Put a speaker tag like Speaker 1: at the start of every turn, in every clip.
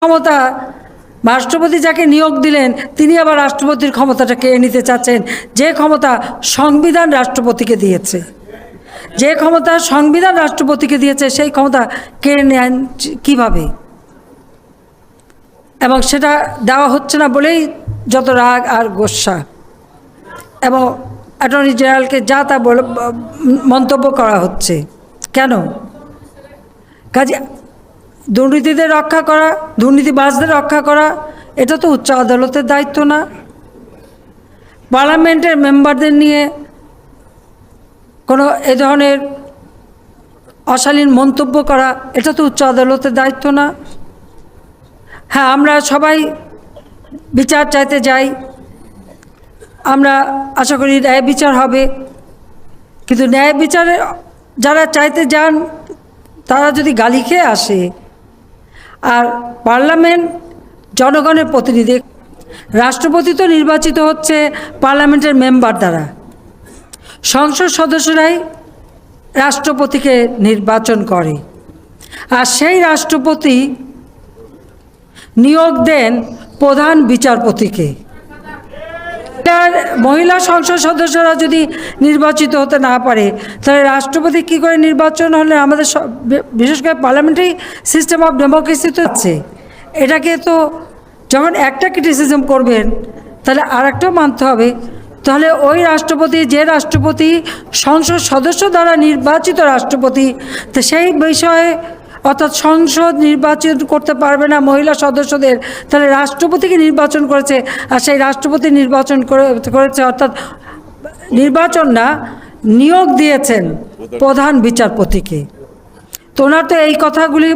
Speaker 1: ক্ষমতা রাষ্ট্রপতি যাকে নিয়োগ দিলেন তিনি আবার রাষ্ট্রপতির ক্ষমতাটা কেড়ে নিতে চাচ্ছেন, যে ক্ষমতা সংবিধান রাষ্ট্রপতিকে দিয়েছে। যে ক্ষমতা সংবিধান রাষ্ট্রপতিকে দিয়েছে সেই ক্ষমতা কেড়ে নেন কীভাবে? এবং সেটা দেওয়া হচ্ছে না বলেই যত রাগ আর গোস্বা, এবং অ্যাটর্নি জেনারেলকে যা তা বলে মন্তব্য করা হচ্ছে। কেন? কাজে দুর্নীতিদের রক্ষা করা, দুর্নীতিবাজদের রক্ষা করা, এটা তো উচ্চ আদালতের দায়িত্ব না। পার্লামেন্টের মেম্বারদের নিয়ে কোনো এ ধরনের অশালীন মন্তব্য করা, এটা তো উচ্চ আদালতের দায়িত্ব না। হ্যাঁ, আমরা সবাই বিচার চাইতে যাই, আমরা আশা করি ন্যায় বিচার হবে, কিন্তু ন্যায় বিচারে যারা চাইতে যান তারা যদি গালি খেয়ে আসে, আর পার্লামেন্ট জনগণের প্রতিনিধি, রাষ্ট্রপতি তো নির্বাচিত হচ্ছে পার্লামেন্টের মেম্বার দ্বারা, সংসদ সদস্যরাই রাষ্ট্রপতিকে নির্বাচন করে, আর সেই রাষ্ট্রপতি নিয়োগ দেন প্রধান বিচারপতিকে। মহিলা সংসদ সদস্যরা যদি নির্বাচিত হতে না পারে তাহলে রাষ্ট্রপতি কী করে নির্বাচন হলে? আমাদের বিশেষ করে পার্লামেন্টারি সিস্টেম অফ ডেমোক্রেসি তো হচ্ছে, এটাকে তো যখন একটা ক্রিটিসিজম করবেন তাহলে আর একটাও মানতে হবে। তাহলে ওই রাষ্ট্রপতি, যে রাষ্ট্রপতি সংসদ সদস্য দ্বারা নির্বাচিত রাষ্ট্রপতি, তো সেই বিষয়ে অর্থাৎ সংসদ নির্বাচন করতে পারবে না মহিলা সদস্যদের, তাহলে রাষ্ট্রপতিকে নির্বাচন করেছে, আর সেই রাষ্ট্রপতি নির্বাচন করেছে অর্থাৎ নির্বাচন না, নিয়োগ দিয়েছেন প্রধান বিচারপতিকে। তো ওনার তো এই কথাগুলি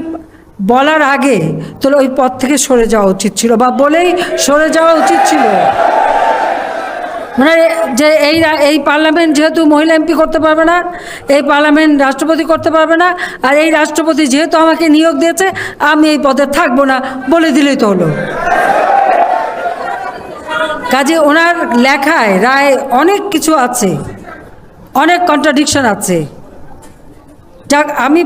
Speaker 1: বলার আগে তো ওই পদ থেকে সরে যাওয়া উচিত ছিল, বা বলেই সরে যাওয়া উচিত ছিল। মানে যে এই পার্লামেন্ট যেহেতু মহিলা এমপি করতে পারবে না, এই পার্লামেন্ট রাষ্ট্রপতি করতে পারবে না, আর এই রাষ্ট্রপতি যেহেতু আমাকে নিয়োগ দিয়েছে আমি এই পদে থাকবো না, বলে দিলেই তো হলো। কাজে ওনার লেখায় রায় অনেক কিছু আছে, অনেক কন্ট্রাডিকশন আছে, যাক আমি